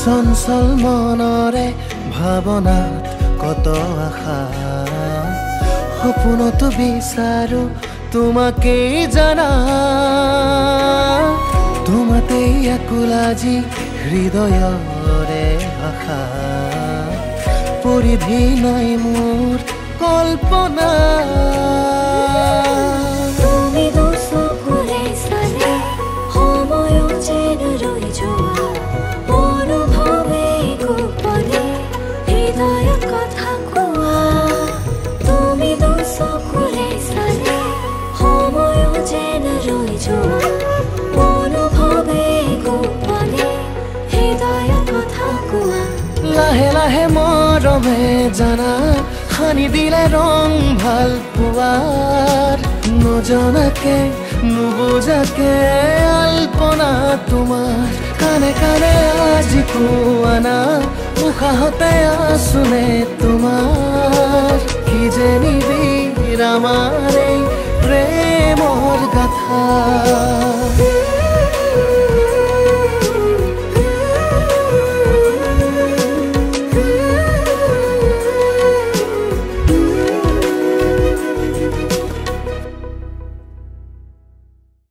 চঞ্চল মনৰে ভাৱনাত কত আশা সপোনতো বিচাৰো তোমাকেই জানা তোমাতেই আকুল আজি হৃদয়ৰে ভাষা পৰিধি নাই মোৰ কল্পনা লাহে লাহে মৰমে জানা সানি দিলে ৰং ভাল পোৱাৰ নজনাকে নুবুজাকে আলপনা তোমাৰ কানে কানে আজি কোৱানা উশাহতে আছোনে তোমাৰ কি যে নিবিৰ আমাৰ এই প্ৰেমৰ গাথা